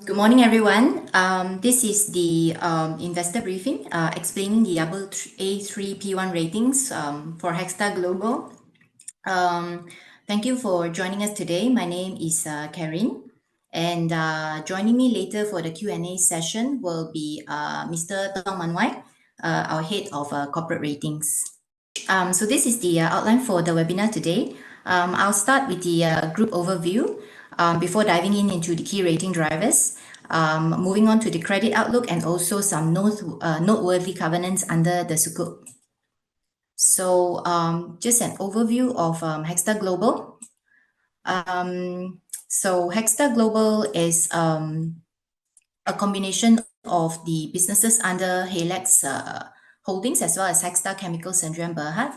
Good morning, everyone. This is the investor briefing explaining the AA3 P1 ratings for Hextar Global. Thank you for joining us today. My name is Karen, and joining me later for the Q&A session will be Mr. Tong Manwai, our head of corporate ratings. So this is the outline for the webinar today. I'll start with the group overview before diving into the key rating drivers, moving on to the credit outlook and also some noteworthy covenants under the Sukuk. So just an overview of Hextar Global. So Hextar Global is a combination of the businesses under Halex Holdings as well as Hextar Chemical Sdn Berhad.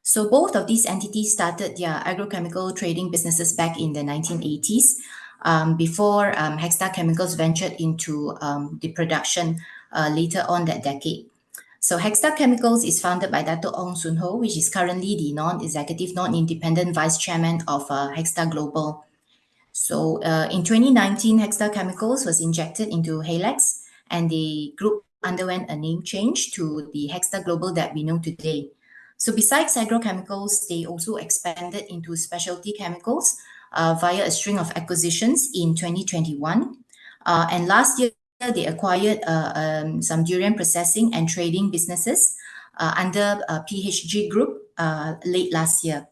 So both of these entities started their agrochemical trading businesses back in the 1980s before Hextar Chemicals ventured into the production later on that decade. So Hextar Chemicals is founded by Dato' Ong Soon Ho, which is currently the non-executive, non-independent vice chairman of Hextar Global. So in 2019, Hextar Chemicals was injected into Halex, and the group underwent a name change to the Hextar Global that we know today. So besides agrochemicals, they also expanded into specialty chemicals via a string of acquisitions in 2021. And last year, they acquired some durian processing and trading businesses under PHG Group late last year.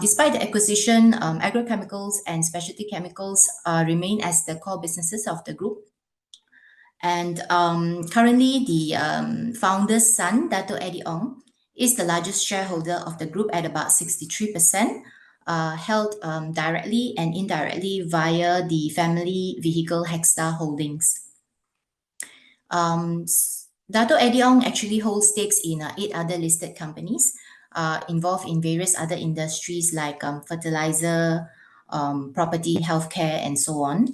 Despite the acquisition, agrochemicals and specialty chemicals remain as the core businesses of the group. And currently, the founder's son, Dato' Eddie Ong, is the largest shareholder of the group at about 63%, held directly and indirectly via the family vehicle Hextar Holdings. Dato' Eddie Ong actually holds stakes in 8 other listed companies involved in various other industries like fertilizer, property, healthcare, and so on.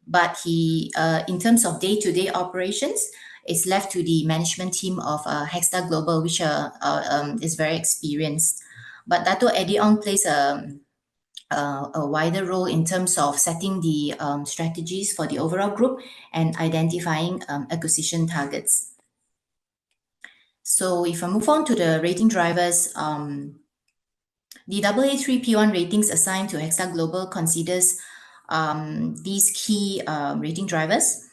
But he, in terms of day-to-day operations, is left to the management team of Hextar Global, which is very experienced. But Dato' Eddie Ong plays a wider role in terms of setting the strategies for the overall group and identifying acquisition targets. So if I move on to the rating drivers, the AA3 P1 ratings assigned to Hextar Global considers these key rating drivers.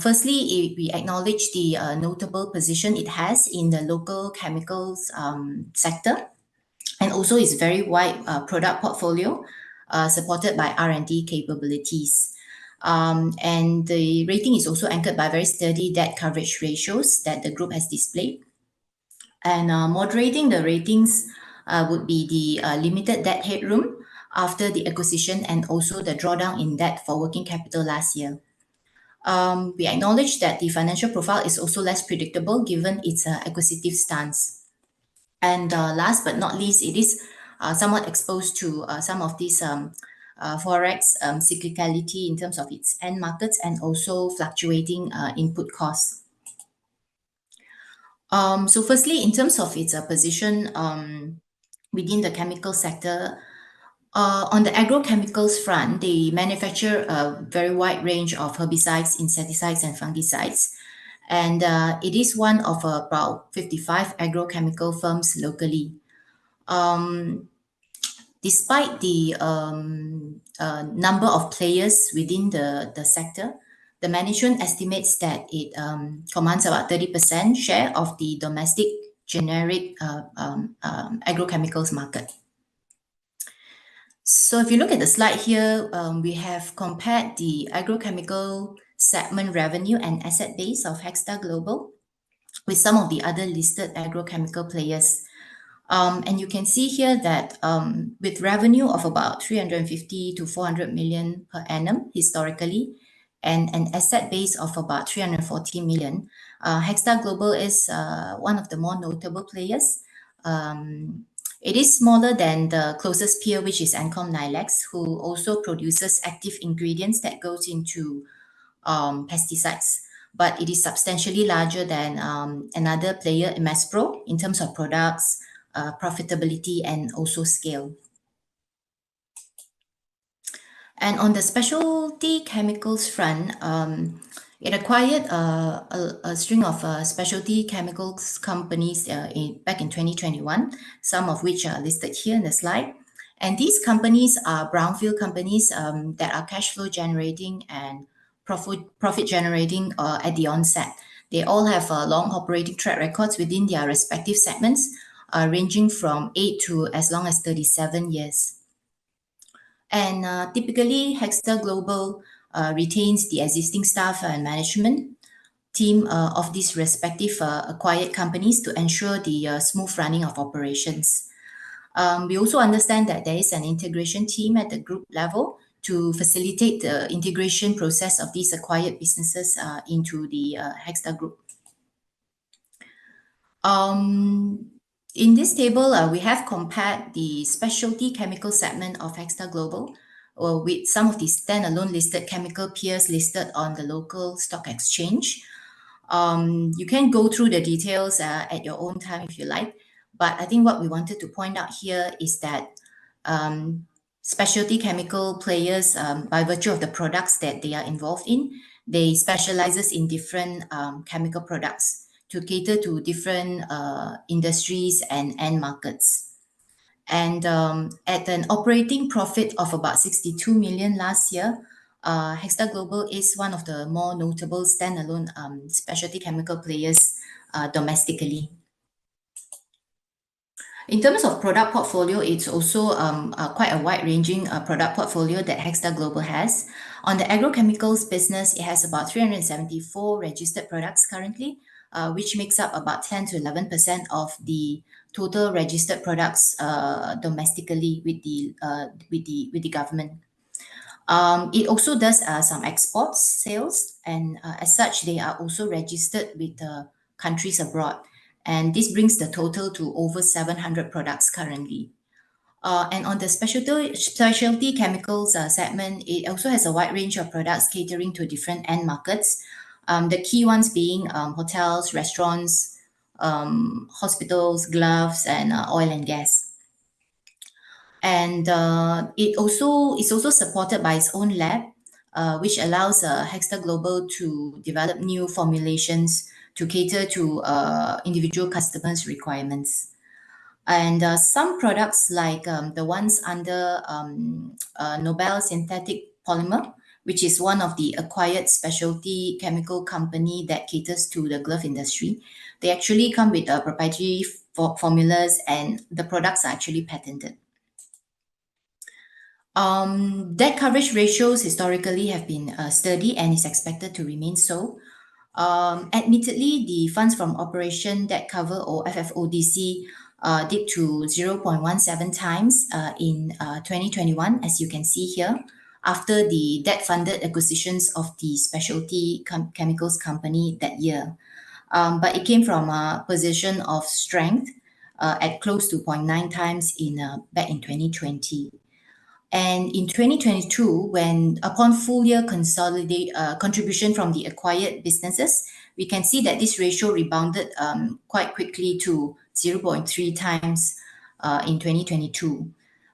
Firstly, we acknowledge the notable position it has in the local chemicals sector, and also its very wide product portfolio supported by R&D capabilities. And the rating is also anchored by very steady debt coverage ratios that the group has displayed. And moderating the ratings would be the limited debt headroom after the acquisition and also the drawdown in debt for working capital last year. We acknowledge that the financial profile is also less predictable given its acquisitive stance. And last but not least, it is somewhat exposed to some of these forex cyclicality in terms of its end markets and also fluctuating input costs. So firstly, in terms of its position within the chemical sector, on the agrochemicals front, they manufacture a very wide range of herbicides, insecticides, and fungicides. And it is one of about 55 agrochemical firms locally. Despite the number of players within the sector, the management estimates that it commands about 30% share of the domestic generic agrochemicals market. So if you look at the slide here, we have compared the agrochemical segment revenue and asset base of Hextar Global with some of the other listed agrochemical players. And you can see here that with revenue of about 350 to 400 million per annum historically, and an asset base of about 340 million, Hextar Global is one of the more notable players. It is smaller than the closest peer, which is Ancom Nilex, who also produces active ingredients that goes into pesticides. But it is substantially larger than another player, Pro, in terms of products, profitability, and also scale. And on the specialty chemicals front, it acquired a string of specialty chemicals companies back in 2021, some of which are listed here in the slide. And these companies are brownfield companies that are cash flow generating and profit generating at the onset. They all have long operating track records within their respective segments, ranging from 8 to as long as 37 years. And typically, Hexter Global retains the existing staff and management team of these respective acquired companies to ensure the smooth running of operations. We also understand that there is an integration team at the group level to facilitate the integration process of these acquired businesses into the Hexter Group. Um, in this table, we have compared the specialty chemical segment of Hextar Global with some of the standalone listed chemical peers listed on the local stock exchange. You can go through the details at your own time if you like, but I think what we wanted to point out here is that um, specialty chemical players, by virtue of the products that they are involved in, they specializes in different chemical products to cater to different industries and end markets. And at an operating profit of about 62 million last year, Hextar Global is one of the more notable standalone specialty chemical players domestically. In terms of product portfolio, it's also quite a wide-ranging product portfolio that Hextar Global has. On the agrochemicals business, it has about 374 registered products currently, which makes up about 10 to 11% of the total registered products domestically with the government. It also does some export sales, and as such, they are also registered with countries abroad. And this brings the total to over 700 products currently. And on the specialty chemicals segment, it also has a wide range of products catering to different end markets. The key ones being hotels, restaurants, hospitals, gloves, and oil and gas. And it also is also supported by its own lab, which allows Hexter Global to develop new formulations to cater to individual customers' requirements. And some products like the ones under Nobel Synthetic Polymer, which is one of the acquired specialty chemical company that caters to the glove industry, they actually come with proprietary formulas, and the products are actually patented. Debt coverage ratios historically have been steady and is expected to remain so. Admittedly, the funds from operation debt cover, or FFODC, dipped to 0.17 times in 2021, as you can see here, after the debt-funded acquisitions of the specialty chemicals company that year. But it came from a position of strength at close to 0.9 times back in 2020. And in 2022, when upon full year contribution from the acquired businesses, we can see that this ratio rebounded quite quickly to 0.3 times in 2022.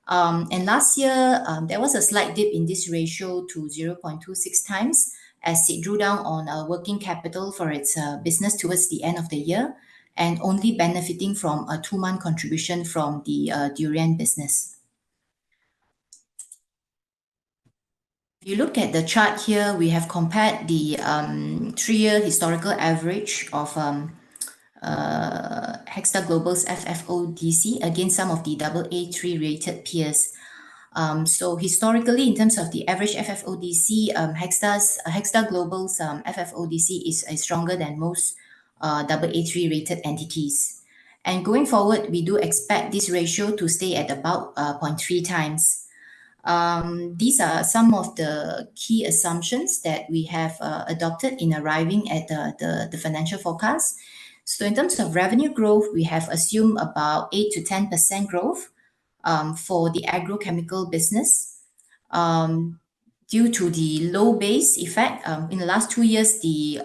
And last year, there was a slight dip in this ratio to 0.26 times as it drew down on working capital for its business towards the end of the year, and only benefiting from a 2-month contribution from the durian business. If you look at the chart here, we have compared the 3-year historical average of Hextar Global's FFODC against some of the AA3 rated peers. So historically, in terms of the average FFODC, Hextar Global's FFODC is stronger than most AA3 rated entities. And going forward, we do expect this ratio to stay at about 0.3 times. These are some of the key assumptions that we have adopted in arriving at the financial forecast. So in terms of revenue growth, we have assumed about 8 to 10% growth for the agrochemical business. Due to the low base effect, in the last 2 years, the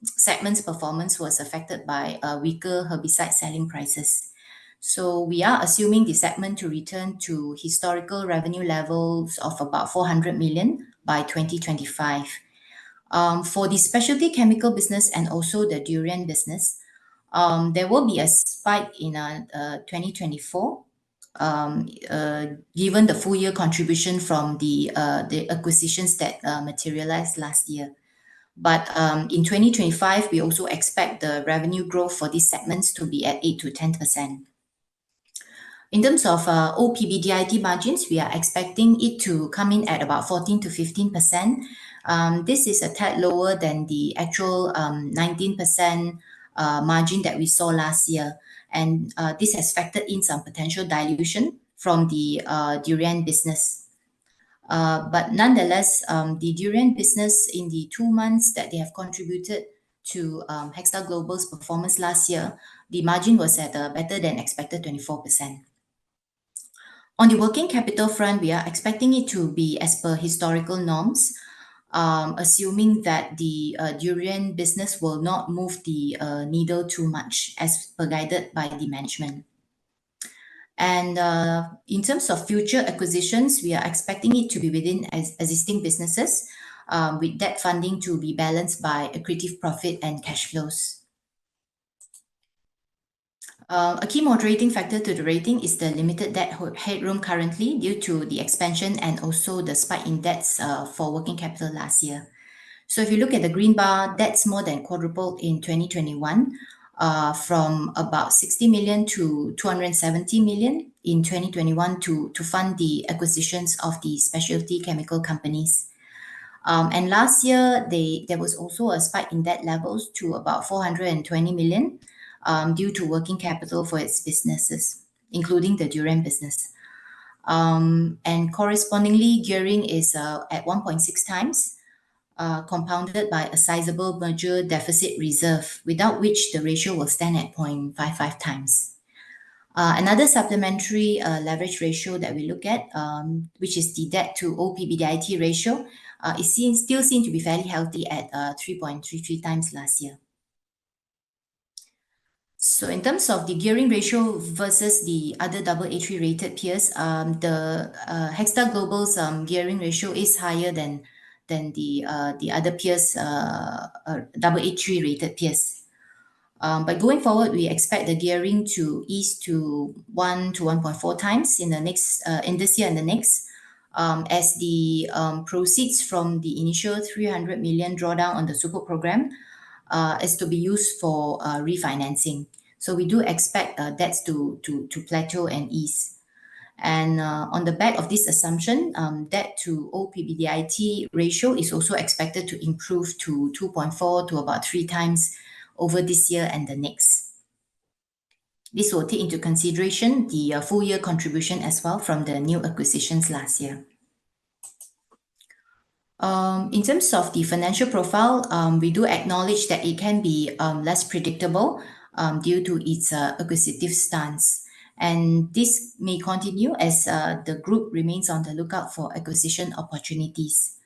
segment's performance was affected by weaker herbicide selling prices. So we are assuming the segment to return to historical revenue levels of about 400 million by 2025. For the specialty chemical business and also the durian business, there will be a spike in 2024, given the full year contribution from the acquisitions that materialized last year. But in 2025, we also expect the revenue growth for these segments to be at 8 to 10%. In terms of OPBDIT margins, we are expecting it to come in at about 14 to 15%. This is a tad lower than the actual 19% margin that we saw last year. And this has factored in some potential dilution from the durian business. But nonetheless, the durian business in the 2 months that they have contributed to Hextar Global's performance last year, the margin was at a better than expected 24%. On the working capital front, we are expecting it to be as per historical norms, assuming that the durian business will not move the needle too much as per guided by the management. And in terms of future acquisitions, we are expecting it to be within existing businesses, with debt funding to be balanced by accretive profit and cash flows. A key moderating factor to the rating is the limited debt headroom currently due to the expansion and also the spike in debts for working capital last year. So if you look at the green bar, debts more than quadrupled in 2021, from about 60 million to 270 million in 2021 to fund the acquisitions of the specialty chemical companies. And last year, there was also a spike in debt levels to about 420 million due to working capital for its businesses, including the durian business. And correspondingly, gearing is at 1.6 times, compounded by a sizable merger deficit reserve, without which the ratio will stand at 0.55 times. Another supplementary leverage ratio that we look at, which is the debt to OPBDIT ratio, is still seen to be fairly healthy at 3.33 times last year. So in terms of the gearing ratio versus the other AA3 rated peers, the Hextar Global's gearing ratio is higher than the other peers, AA3 rated peers. But going forward, we expect the gearing to ease to 1 to 1.4 times in this year and the next, as the proceeds from the initial 300 million drawdown on the Sukuk program is to be used for refinancing. So we do expect debts to plateau and ease. And on the back of this assumption, debt to OPBDIT ratio is also expected to improve to 2.4 to about 3 times over this year and the next. This will take into consideration the full year contribution as well from the new acquisitions last year. In terms of the financial profile, we do acknowledge that it can be less predictable due to its acquisitive stance. And this may continue as the group remains on the lookout for acquisition opportunities.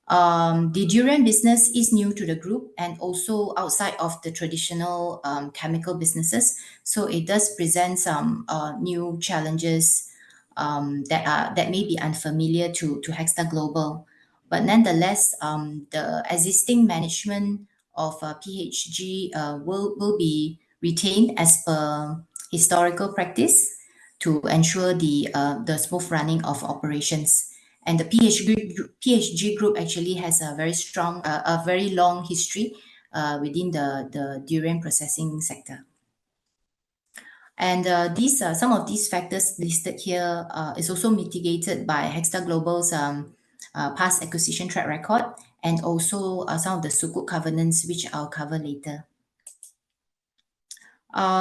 The durian business is new to the group and also outside of the traditional chemical businesses. So it does present some new challenges that may be unfamiliar to Hextar Global. But nonetheless, the existing management of PHG will be retained as per historical practice to ensure the smooth running of operations. And the PHG group actually has a very strong, a very long history within the durian processing sector. And some of these factors listed here is also mitigated by Hextar Global's past acquisition track record and also some of the Sukuk covenants, which I'll cover later.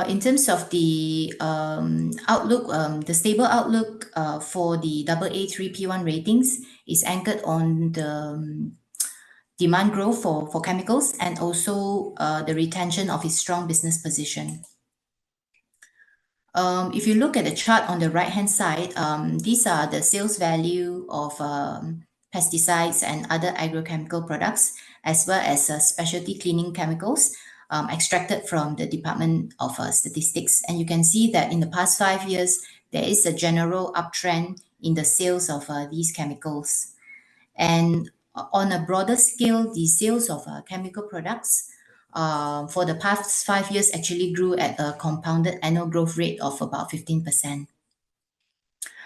In terms of the outlook, the stable outlook for the AA3 P1 ratings is anchored on the demand growth for chemicals and also the retention of its strong business position. If you look at the chart on the right-hand side, these are the sales value of pesticides and other agrochemical products, as well as specialty cleaning chemicals extracted from the Department of Statistics. And you can see that in the past 5 years, there is a general uptrend in the sales of these chemicals. And on a broader scale, the sales of chemical products for the past 5 years actually grew at a compounded annual growth rate of about 15%.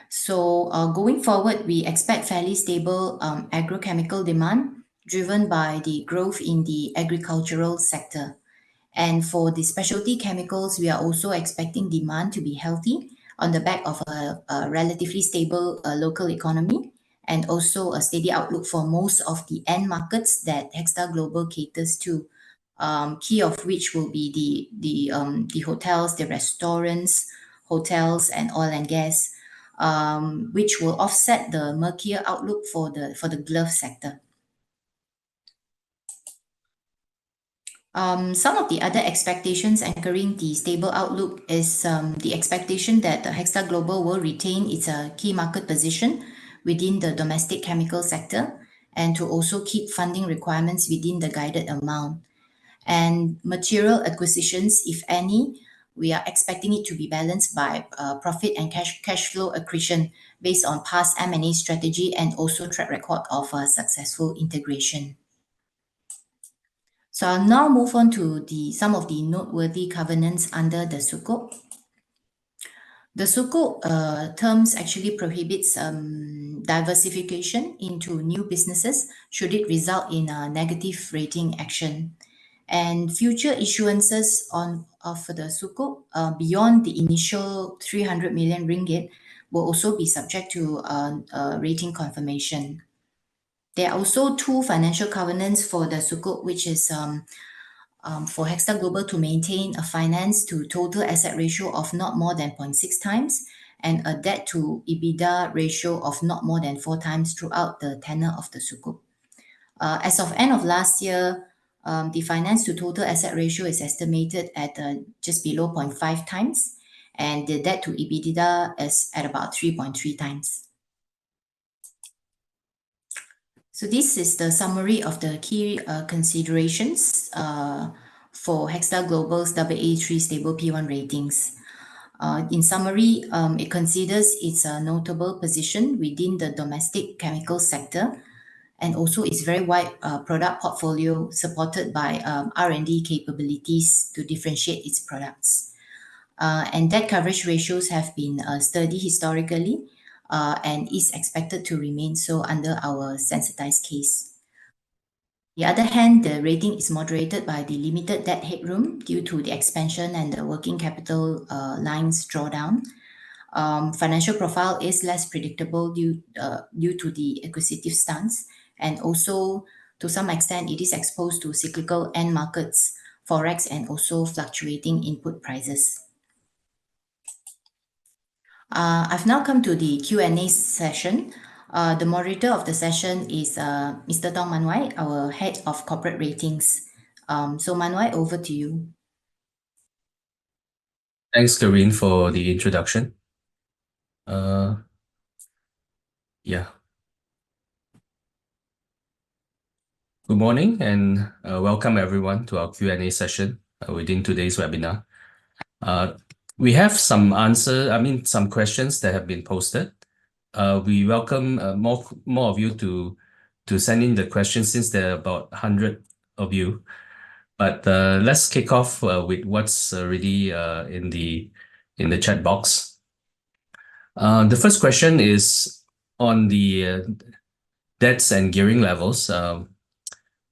So going forward, we expect fairly stable agrochemical demand driven by the growth in the agricultural sector. And for the specialty chemicals, we are also expecting demand to be healthy on the back of a relatively stable local economy and also a steady outlook for most of the end markets that Hextar Global caters to. Key of which will be the hotels, the restaurants, hotels, and oil and gas, which will offset the murkier outlook for the glove sector. Some of the other expectations anchoring the stable outlook is the expectation that Hextar Global will retain its key market position within the domestic chemical sector and to also keep funding requirements within the guided amount. And material acquisitions, if any, we are expecting it to be balanced by profit and cash flow accretion based on past M&A strategy and also track record of successful integration. So I'll now move on to some of the noteworthy covenants under the Sukuk. The Sukuk terms actually prohibits diversification into new businesses should it result in a negative rating action. And future issuances of the Sukuk beyond the initial 300 million ringgit will also be subject to rating confirmation. There are also two financial covenants for the Sukuk, which is for Hextar Global to maintain a finance to total asset ratio of not more than 0.6 times and a debt to EBITDA ratio of not more than 4 times throughout the tenure of the Sukuk. As of end of last year, the finance to total asset ratio is estimated at just below 0.5 times, and the debt to EBITDA is at about 3.3 times. So this is the summary of the key considerations for Hextar Global's AA3 stable P1 ratings. In summary, it considers its notable position within the domestic chemical sector and also its very wide product portfolio supported by R&D capabilities to differentiate its products. And debt coverage ratios have been sturdy historically and is expected to remain so under our sensitized case. On the other hand, the rating is moderated by the limited debt headroom due to the expansion and the working capital lines drawdown. Financial profile is less predictable due to the acquisitive stance, and also to some extent it is exposed to cyclical end markets, forex, and also fluctuating input prices. I've now come to the Q&A session. The moderator of the session is Mr. Tong Manwai, our head of corporate ratings. So Manwai, over to you. Thanks, Corinne, for the introduction. Yeah. Good morning and welcome everyone to our Q&A session within today's webinar. We have some questions that have been posted. We welcome more of you to send in the questions since there are about 100 of you. But let's kick off with what's already in the chat box. The first question is on the debts and gearing levels.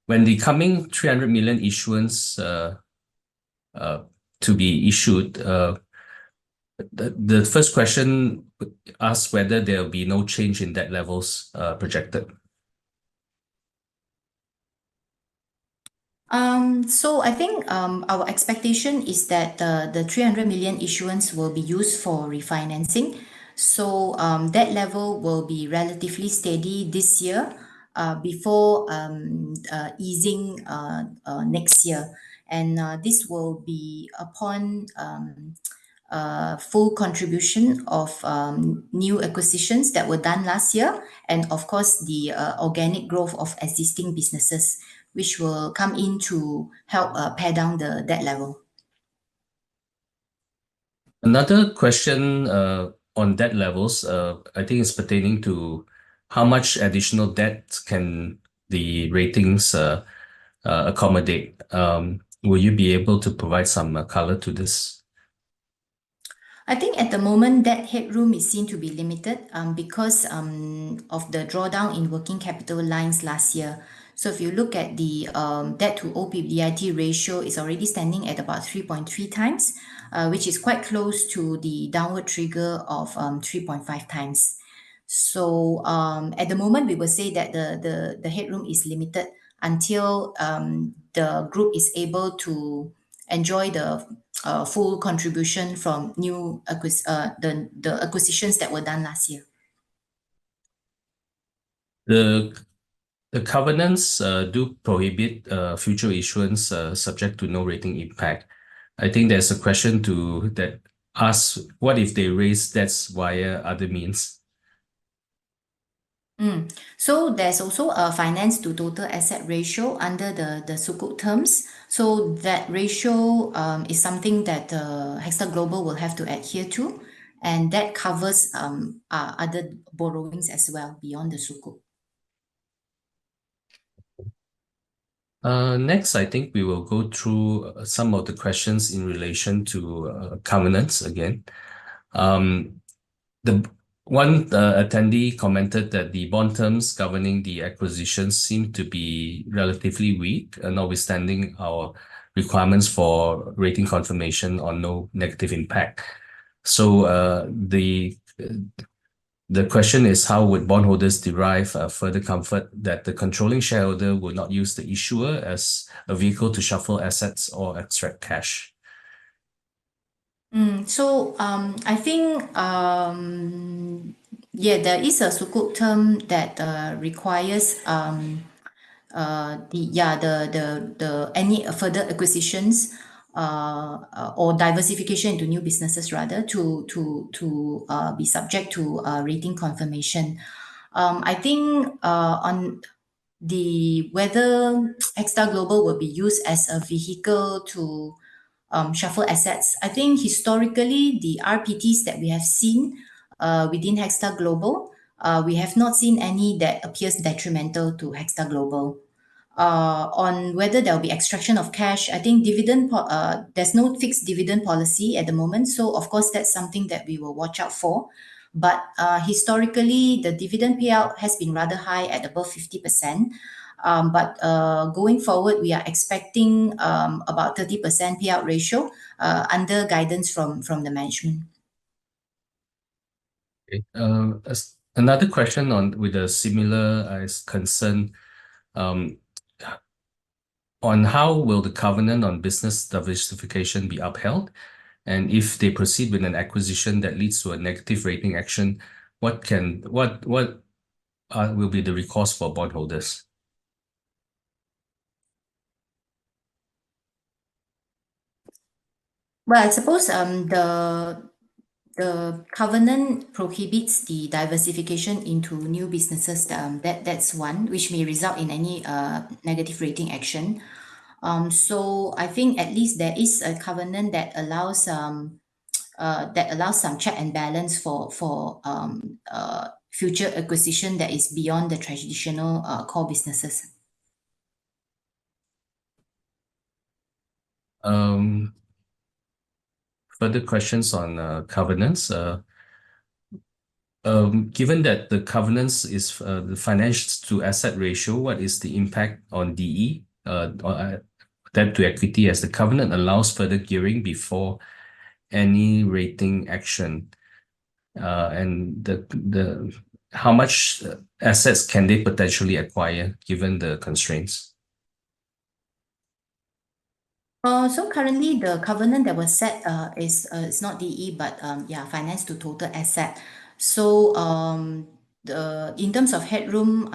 When the coming 300 million issuance to be issued, the first question asks whether there will be no change in debt levels projected. So I think our expectation is that the 300 million issuance will be used for refinancing. So debt level will be relatively steady this year before easing next year. And this will be upon full contribution of new acquisitions that were done last year, and of course the organic growth of existing businesses, which will come in to help pare down the debt level. Another question on debt levels, I think is pertaining to how much additional debt can the ratings accommodate. Will you be able to provide some color to this? I think at the moment that headroom is seen to be limited because of the drawdown in working capital lines last year. So if you look at the debt to OPBIT ratio, it's already standing at about 3.3 times, which is quite close to the downward trigger of 3.5 times. So at the moment, we will say that the headroom is limited until the group is able to enjoy the full contribution from the acquisitions that were done last year. The the covenants do prohibit future issuance subject to no rating impact. I think there's a question to that asks what if they raise debts via other means? So there's also a finance to total asset ratio under the Sukuk terms. So that ratio is something that Hextar Global will have to adhere to, and that covers other borrowings as well beyond the Sukuk. Next, I think we will go through some of the questions in relation to covenants again. The one attendee commented that the bond terms governing the acquisitions seem to be relatively weak, notwithstanding our requirements for rating confirmation on no negative impact. So the question is, how would bondholders derive further comfort that the controlling shareholder will not use the issuer as a vehicle to shuffle assets or extract cash? So I think yeah, there is a Sukuk term that requires the any further acquisitions or diversification into new businesses rather to be subject to rating confirmation. I think on the whether Hextar Global will be used as a vehicle to shuffle assets. I think historically, the RPTs that we have seen within Hextar Global, we have not seen any that appears detrimental to Hextar Global. On whether there will be extraction of cash, I think there's no fixed dividend policy at the moment. So, of course, that's something that we will watch out for. But historically, the dividend payout has been rather high at above 50%. But going forward, we are expecting about 30% payout ratio under guidance from the management. Okay. Another question on with a similar concern on how will the covenant on business diversification be upheld? And if they proceed with an acquisition that leads to a negative rating action, what will be the recourse for bondholders? Well, I suppose the covenant prohibits the diversification into new businesses. That's one, which may result in any negative rating action. So I think at least there is a covenant that allows some check and balance for future acquisition that is beyond the traditional core businesses. Further questions on covenants. Given that the covenants is the finance to asset ratio, what is the impact on DE, or debt to equity, as the covenant allows further gearing before any rating action? And how much assets can they potentially acquire given the constraints? So currently the covenant that was set is it's not DE but yeah, finance to total asset. So in terms of headroom,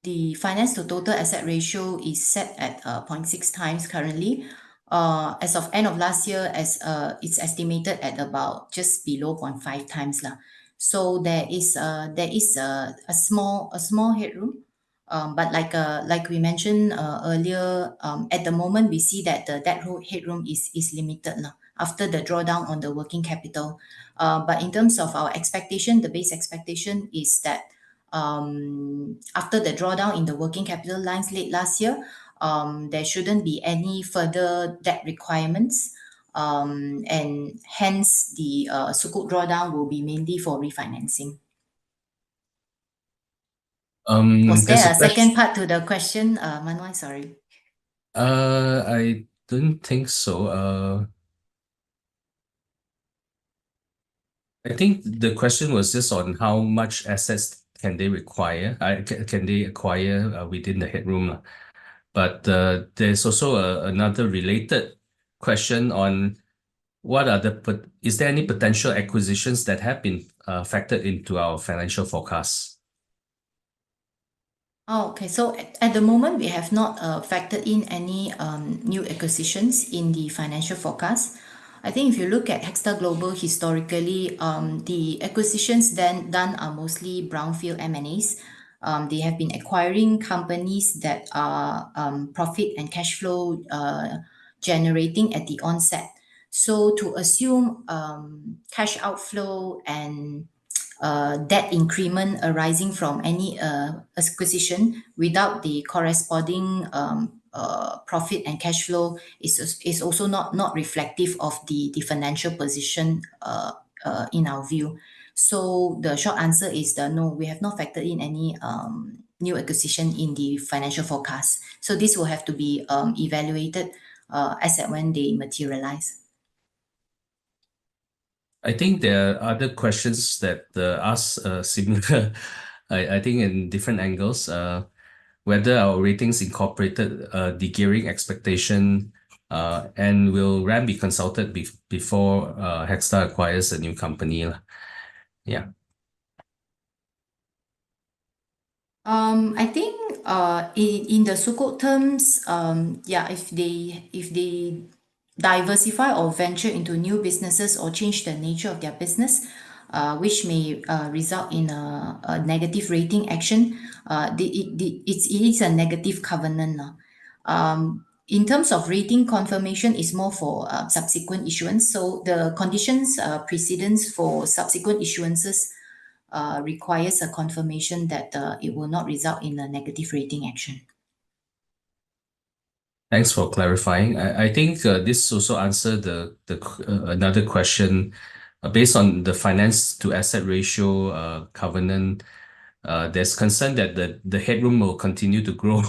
the finance to total asset ratio is set at 0.6 times currently. As of end of last year, it's estimated at about just below 0.5 times lah. So there is a small headroom But like we mentioned earlier, at the moment we see that the headroom is limited now after the drawdown on the working capital. But in terms of our expectation, the base expectation is that after the drawdown in the working capital lines late last year, there shouldn't be any further debt requirements. And hence the Sukuk drawdown will be mainly for refinancing. Was There's there a a second question. part to the question, Manuel? Sorry. I don't think so. I think the question was just on how much assets can they require, can they acquire within the headroom. But there's also another related question on what are is there any potential acquisitions that have been factored into our financial forecasts? Oh, okay. So at the moment, we have not factored in any new acquisitions in the financial forecast. I think if you look at Hextar Global historically, the acquisitions then done are mostly brownfield M&As. They have been acquiring companies that are profit and cash flow generating at the onset. So to assume cash outflow and debt increment arising from any acquisition without the corresponding profit and cash flow is also not reflective of the financial position in our view. So the short answer is no, we have not factored in any new acquisition in the financial forecast. So this will have to be evaluated as and when they materialize. I think there are other questions that ask similar, I think in different angles. Whether our ratings incorporated the gearing expectation, and will RAM be consulted before Hextar acquires a new company? Yeah. I think in the Sukuk terms, yeah, if they diversify or venture into new businesses or change the nature of their business, which may result in a negative rating action, it is a negative covenant. In terms of rating confirmation, is more for subsequent issuance. So the conditions precedents for subsequent issuances requires a confirmation that it will not result in a negative rating action. Thanks for clarifying. I think this also answered another question based on the finance to asset ratio covenant. There's concern that the headroom will continue to grow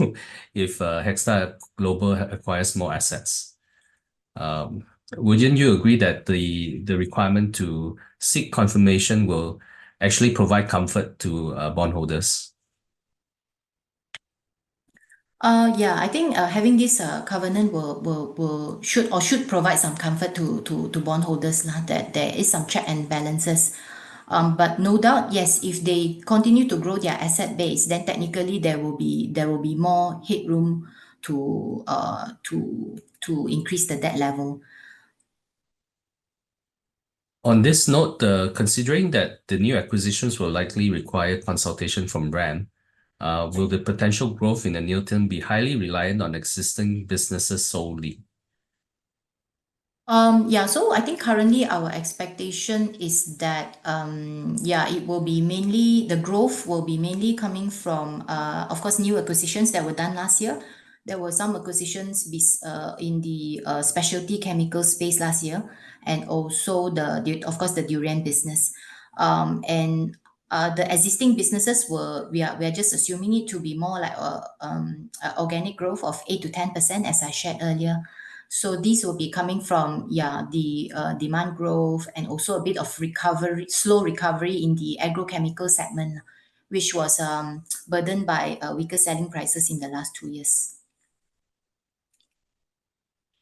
if Hextar Global acquires more assets. Wouldn't you agree that the requirement to seek confirmation will actually provide comfort to bondholders? Yeah, I think having this covenant will should provide some comfort to bondholders lah, that there is some check and balances. But no doubt, yes, if they continue to grow their asset base, then technically there will be more headroom to increase the debt level. On this note, considering that the new acquisitions will likely require consultation from RAM, will the potential growth in the near term be highly reliant on existing businesses solely? Yeah, so I think currently our expectation is that yeah, the growth will be mainly coming from of course new acquisitions that were done last year. There were some acquisitions in the specialty chemical space last year, and also of course the durian business. And the existing businesses we are just assuming it to be more like a organic growth of 8 to 10%, as I shared earlier. So these will be coming from, yeah, the demand growth and also a bit of slow recovery in the agrochemical segment, which was burdened by weaker selling prices in the last 2 years.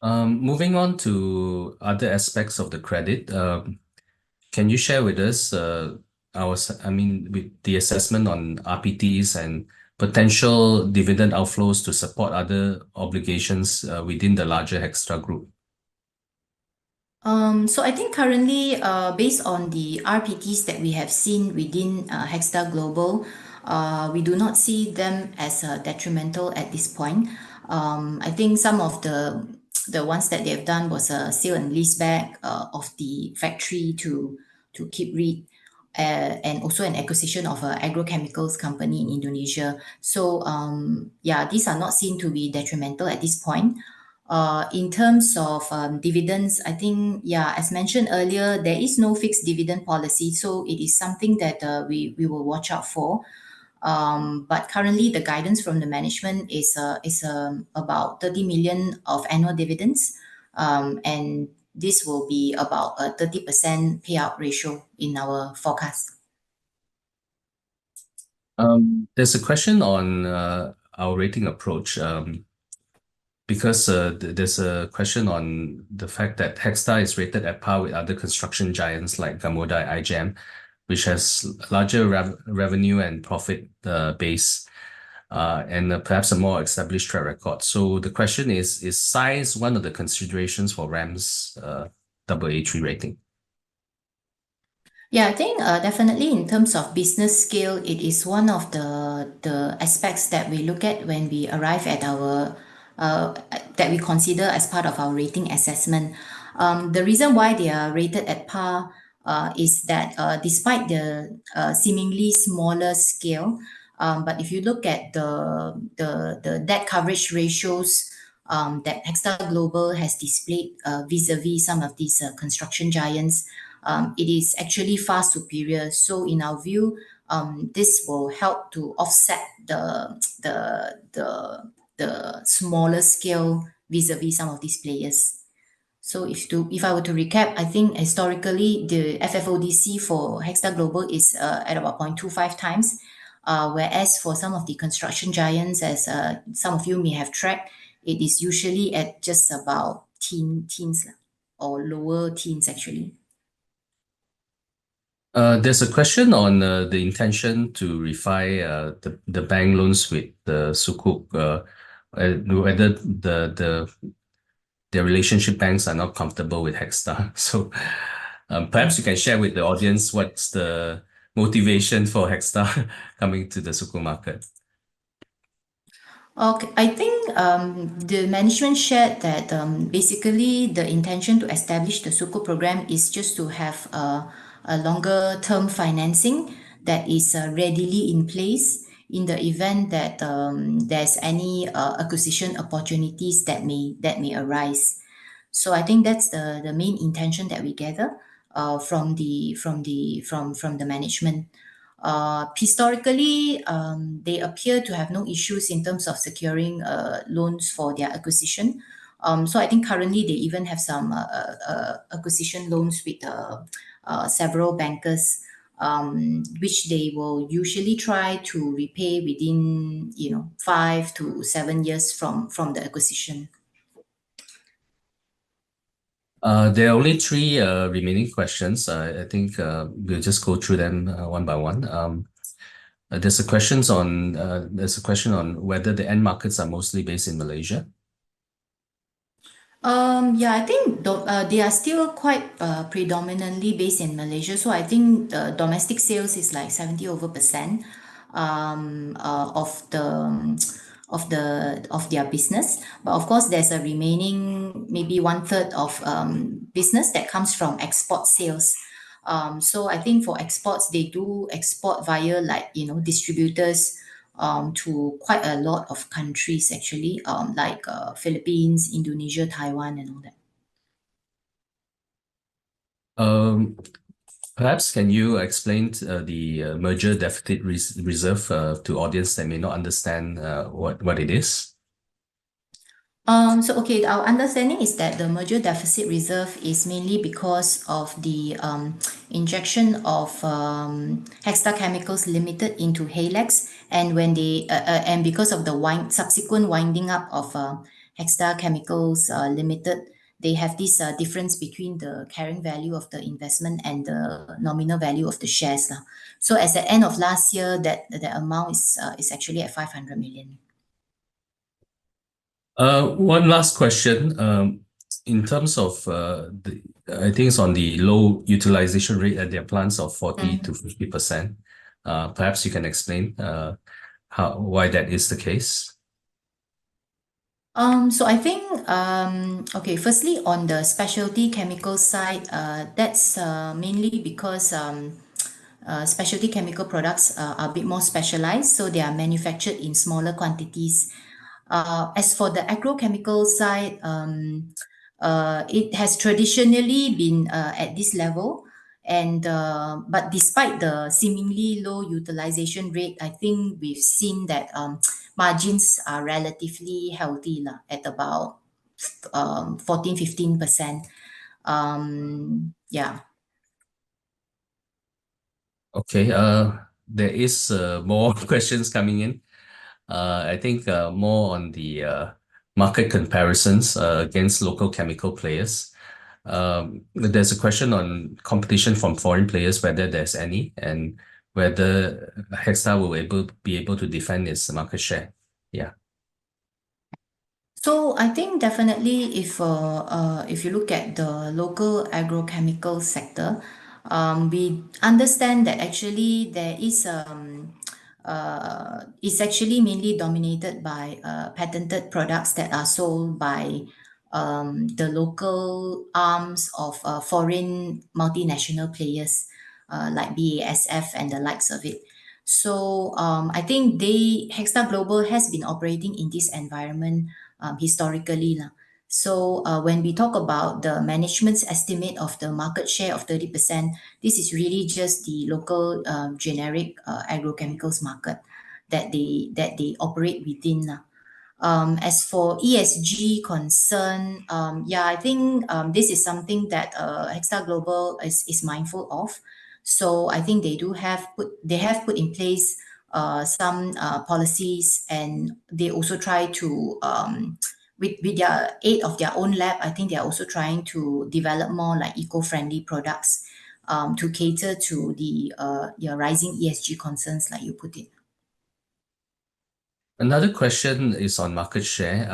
Moving on to other aspects of the credit, can you share with us with the assessment on RPTs and potential dividend outflows to support other obligations within the larger Hextra group? So I think currently, based on the RPTs that we have seen within Hextar Global, We do not see them as detrimental at this point. I think some of the ones that they have done was a sale and lease back of the factory to keep read, and also an acquisition of an agrochemicals company in Indonesia. So yeah, these are not seen to be detrimental at this point. In terms of dividends, I think, yeah, as mentioned earlier, there is no fixed dividend policy, so it is something that we will watch out for. But currently, the guidance from the management is about 30 million of annual dividends, and this will be about a 30% payout ratio in our forecast. There's a question on our rating approach. Because there's a question on the fact that Hextar is rated at par with other construction giants like Gamoda and iGEM, which has larger revenue and profit base, and perhaps a more established track record. So the question is size one of the considerations for RAM's AA3 rating? Yeah, I think definitely in terms of business scale, it is one of the aspects that we look at when we arrive at our that we consider as part of our rating assessment. The reason why they are rated at par is that despite the seemingly smaller scale, but if you look at the debt coverage ratios that Hextar Global has displayed vis-a-vis some of these construction giants, it is actually far superior. So in our view, this will help to offset the smaller scale vis-a-vis some of these players. So if I were to recap, I think historically the FFODC for Hextar Global is at about 0.25 times, whereas for some of the construction giants, as some of you may have tracked, it is usually at just about teens lah, or lower teens actually. There's a question on the intention to refi the bank loans with the Sukuk, whether the relationship banks are not comfortable with Hextar. So perhaps you can share with the audience what's the motivation for Hextar coming to the Sukuk market. Okay, I think the management shared that basically the intention to establish the Sukuk program is just to have a longer term financing that is readily in place in the event that there's any acquisition opportunities that may arise. So I think that's the main intention that we gather from the management. Historically, they appear to have no issues in terms of securing loans for their acquisition. So I think currently they even have some acquisition loans with several bankers, which they will usually try to repay within 5 to 7 years from the acquisition. There are only three remaining questions. I think we'll just go through them one by one. There's a question on whether the end markets are mostly based in Malaysia. Yeah, I think they are still quite predominantly based in Malaysia. So I think the domestic sales is like 70% of their business. But of course, there's a remaining maybe 1/3 of business that comes from export sales. So I think for exports, they do export via distributors to quite a lot of countries actually, like Philippines, Indonesia, Taiwan, and all that. Perhaps can you explain the merger deficit reserve to audience that may not understand what it is? So okay, our understanding is that the merger deficit reserve is mainly because of the injection of Hextar Chemicals Limited into Halex, and and because of the subsequent winding up of Hextar Chemicals Limited, they have this difference between the carrying value of the investment and the nominal value of the shares lah. So at the end of last year, that the amount is actually at 500 million. One last question. In terms of I think it's on the low utilization rate at their plants of 40 to 50%. Perhaps you can explain why that is the case. So I think, okay, firstly, on the specialty chemical side, that's mainly because specialty chemical products are a bit more specialized, so they are manufactured in smaller quantities. As for the agrochemical side, it has traditionally been at this level, and but despite the seemingly low utilization rate, I think we've seen that margins are relatively healthy lah, at about 14-15%. Yeah. Okay, there is more questions coming in. I think more on the market comparisons against local chemical players. There's a question on competition from foreign players, whether there's any, and whether Hextar will be able to defend its market share. Yeah. So I think definitely if you look at the local agrochemical sector, we understand that actually there is it's actually mainly dominated by patented products that are sold by the local arms of foreign multinational players like BASF and the likes of it. So I think Hextar Global has been operating in this environment historically lah. So when we talk about the management's estimate of the market share of 30%, this is really just the local generic agrochemicals market that they operate within lah. As for ESG concern, yeah, I think this is something that Hextar Global is mindful of. So I think they have put in place some policies, and they also try to with their aid of their own lab. I think they are also trying to develop more like eco-friendly products to cater to the your rising ESG concerns, like you put it. Another question is on market share,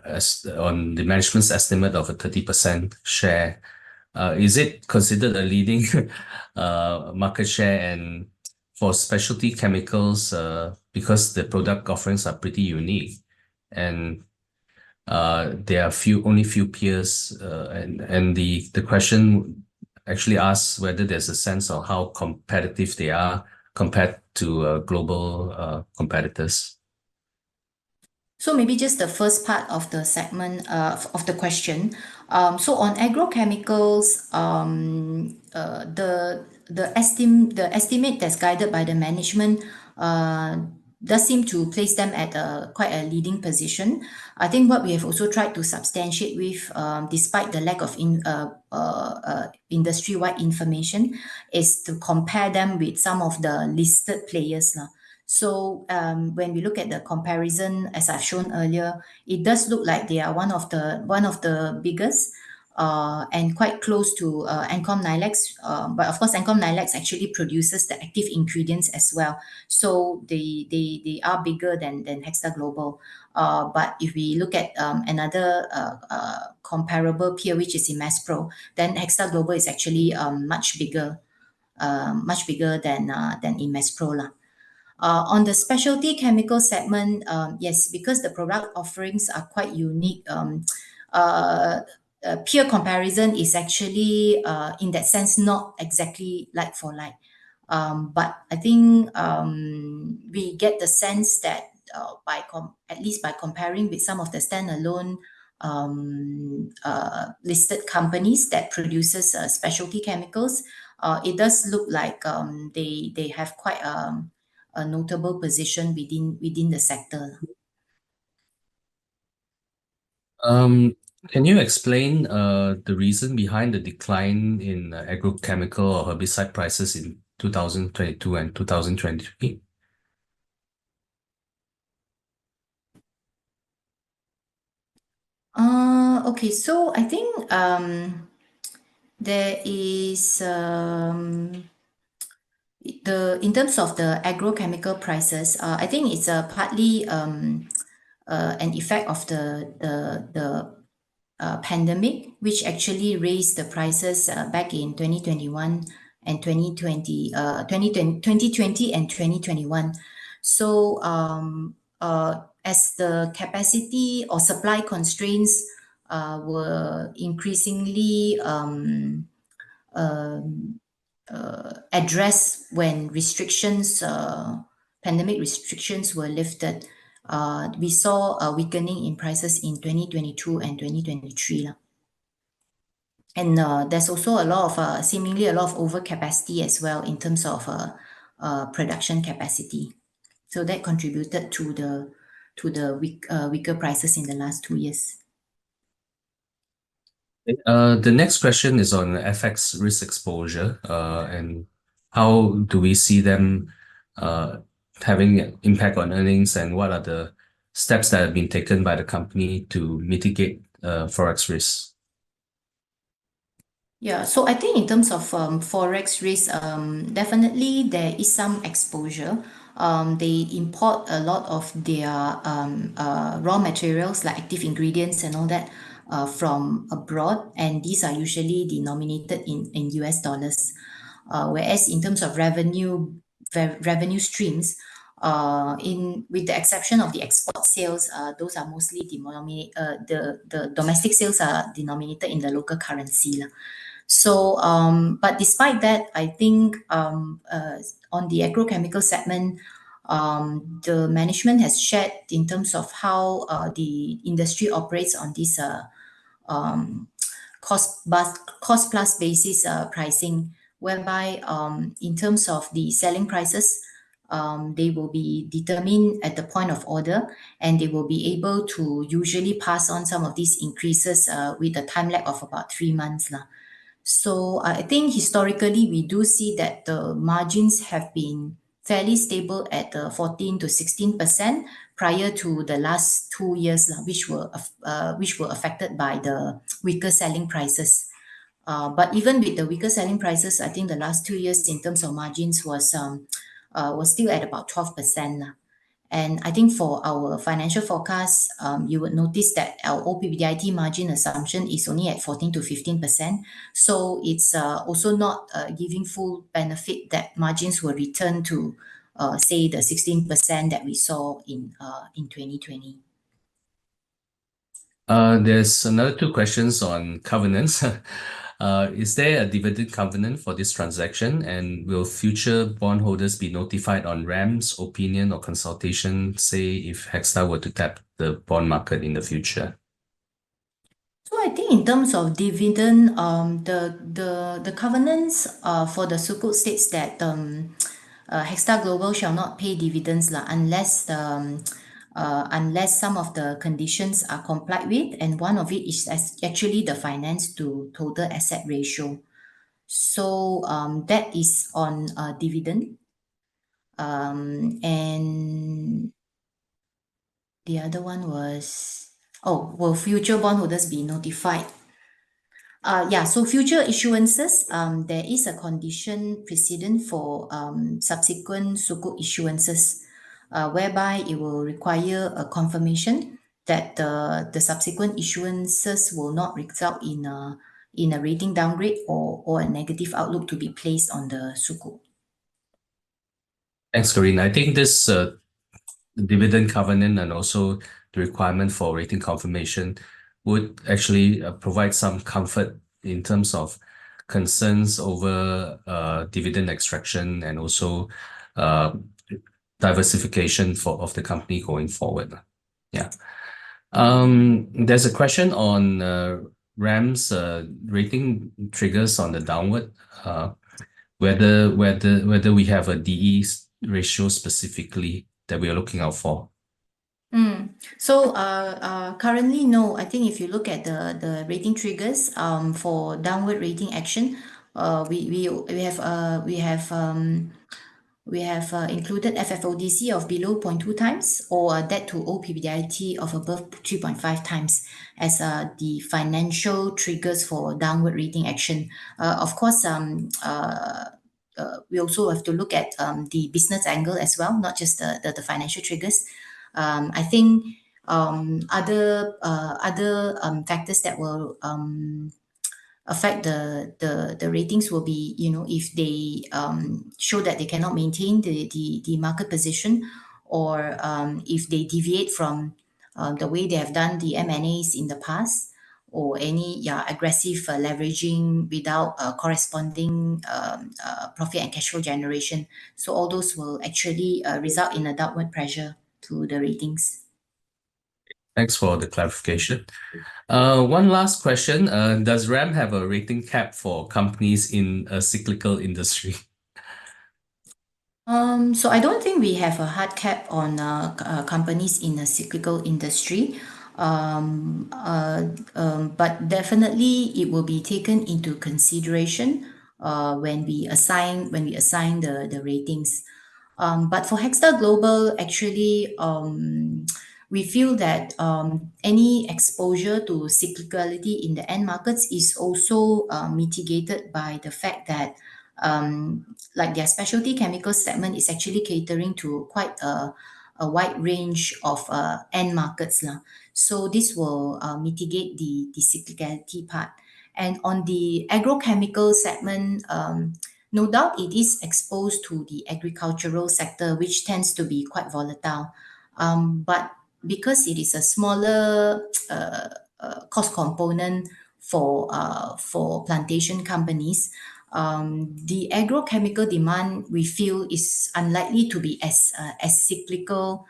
as on the management's estimate of a 30% share. Is it considered a leading market share? And for specialty chemicals, because the product offerings are pretty unique, and there are only few peers, and the question actually asks whether there's a sense of how competitive they are compared to global competitors. So maybe just the first part of the segment of the question. So on agrochemicals, the estimate that's guided by the management does seem to place them at quite a leading position. I think what we have also tried to substantiate with, despite the lack of industry-wide information, is to compare them with some of the listed players lah. So when we look at the comparison, as I've shown earlier, it does look like they are one of the biggest and quite close to Encom Nilex. But of course, Encom Nilex actually produces the active ingredients as well. So they are bigger than Hextar Global. But if we look at another comparable peer, which is Imespro, then Hextar Global is actually much bigger than Imespro lah. On the specialty chemical segment, yes, because the product offerings are quite unique, peer comparison is actually, in that sense, not exactly like for like. But I think we get the sense that at least by comparing with some of the standalone listed companies that produces specialty chemicals, it does look like they have quite a notable position within the sector. Can you explain the reason behind the decline in agrochemical or herbicide prices in 2022 and 2023? Okay, so I think there is in terms of the agrochemical prices, I think it's partly an effect of the pandemic, which actually raised the prices back in 2021 and 2020 and 2021. So as the capacity or supply constraints were increasingly addressed when pandemic restrictions were lifted, we saw a weakening in prices in 2022 and 2023 lah. And there's also seemingly a lot of overcapacity as well in terms of production capacity. So that contributed to the weaker prices in the last 2 years. The next question is on FX risk exposure, and how do we see them having an impact on earnings, and what are the steps that have been taken by the company to mitigate forex risks? Yeah, so I think in terms of forex risk, definitely there is some exposure. They import a lot of their raw materials like active ingredients and all that from abroad, and these are usually denominated in US dollars. Whereas in terms of revenue streams, with the exception of the export sales, those are mostly denominated. The domestic sales are denominated in the local currency lah. So, but despite that, I think on the agrochemical segment, the management has shared in terms of how the industry operates on this um, cost plus basis pricing, whereby in terms of the selling prices, they will be determined at the point of order, and they will be able to usually pass on some of these increases with a time lag of about 3 months lah. So I think historically we do see that the margins have been fairly stable at 14 to 16% prior to the last 2 years, which were affected by the weaker selling prices. But even with the weaker selling prices, I think the last 2 years in terms of margins was still at about 12%. And I think for our financial forecast, you would notice that our OPBDIT margin assumption is only at 14 to 15%. So it's also not giving full benefit that margins will return to, say, the 16% that we saw in 2020. There's another two questions on covenants. Is there a dividend covenant for this transaction, and will future bondholders be notified on RAM's opinion or consultation, say if Hextar were to tap the bond market in the future? So I think in terms of dividend, the covenants for the Sukuk states that Hextar Global shall not pay dividends lah, unless some of the conditions are complied with, and one of it is actually the finance to total asset ratio. So that is on dividend, and the other one was, will future bondholders be notified? Yeah, so future issuances, there is a condition precedent for subsequent Sukuk issuances, whereby it will require a confirmation that the subsequent issuances will not result in a rating downgrade or a negative outlook to be placed on the Sukuk. Thanks, Corinne. I think this dividend covenant and also the requirement for rating confirmation would actually provide some comfort in terms of concerns over dividend extraction and also diversification of the company going forward. Yeah. There's a question on RAM's rating triggers on the downward, whether we have a DE ratio specifically that we are looking out for. So currently, no. I think if you look at the rating triggers for downward rating action, we have included FFODC of below 0.2 times or debt to OPBDIT of above 3.5 times as the financial triggers for downward rating action. Of course, we also have to look at the business angle as well, not just the financial triggers. I think other factors that will affect the ratings will be, if they show that they cannot maintain the market position, or if they deviate from the way they have done the M&As in the past, or any aggressive leveraging without corresponding profit and cash flow generation. So all those will actually result in a downward pressure to the ratings. Thanks for the clarification. One last question. Does RAM have a rating cap for companies in a cyclical industry? So I don't think we have a hard cap on companies in a cyclical industry, but definitely it will be taken into consideration when we assign the ratings. But for Hextar Global, actually, we feel that any exposure to cyclicality in the end markets is also mitigated by the fact that like their specialty chemical segment is actually catering to quite a wide range of end markets lah. So this will mitigate the cyclicality part. And on the agrochemical segment, no doubt it is exposed to the agricultural sector, which tends to be quite volatile. But because it is a smaller cost component for plantation companies, the agrochemical demand we feel is unlikely to be as cyclical,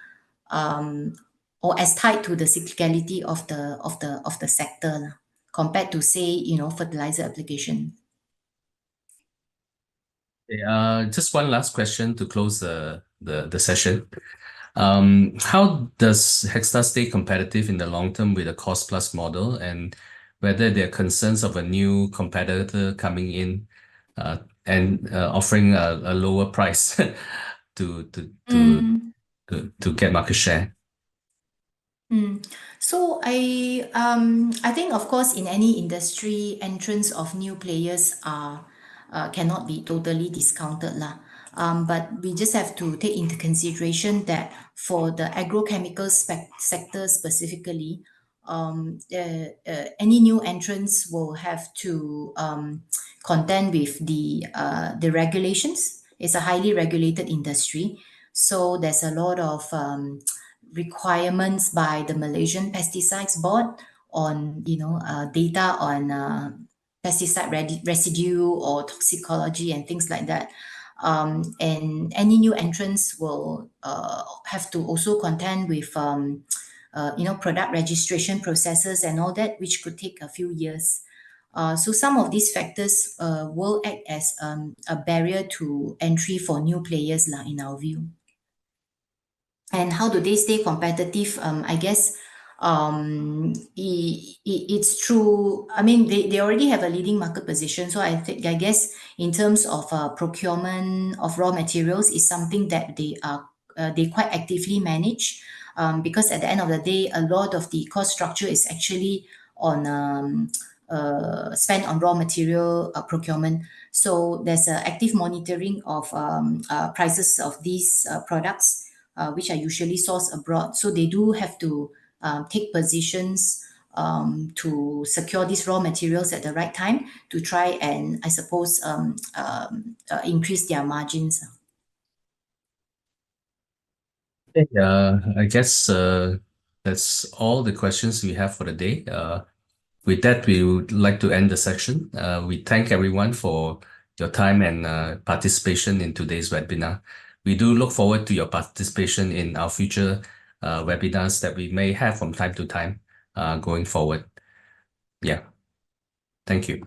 or as tied to the cyclicality of the sector lah, compared to, say, fertilizer application. Okay, just one last question to close the session. How does Hextar stay competitive in the long term with a cost plus model, and whether there are concerns of a new competitor coming in and offering a lower price to to to Mm. to get market share? So I think, of course, in any industry, entrance of new players are cannot be totally discounted lah. But we just have to take into consideration that for the agrochemical sector specifically, any new entrants will have to contend with the regulations. It's a highly regulated industry, so there's a lot of requirements by the Malaysian Pesticides Board on data on pesticide residue or toxicology and things like that. And any new entrants will have to also contend with product registration processes and all that, which could take a few years. So some of these factors will act as a barrier to entry for new players lah, in our view. And how do they stay competitive? I guess it's true. I mean, they already have a leading market position. So I guess in terms of procurement of raw materials is something that they quite actively manage, because at the end of the day, a lot of the cost structure is actually on spent on raw material procurement. So there's a active monitoring of prices of these products, which are usually sourced abroad. So they do have to take positions to secure these raw materials at the right time to try and, I suppose, increase their margins. Okay, I guess that's all the questions we have for the day. With that, we would like to end the section. We thank everyone for your time and participation in today's webinar. We do look forward to your participation in our future webinars that we may have from time to time going forward. Yeah, thank you.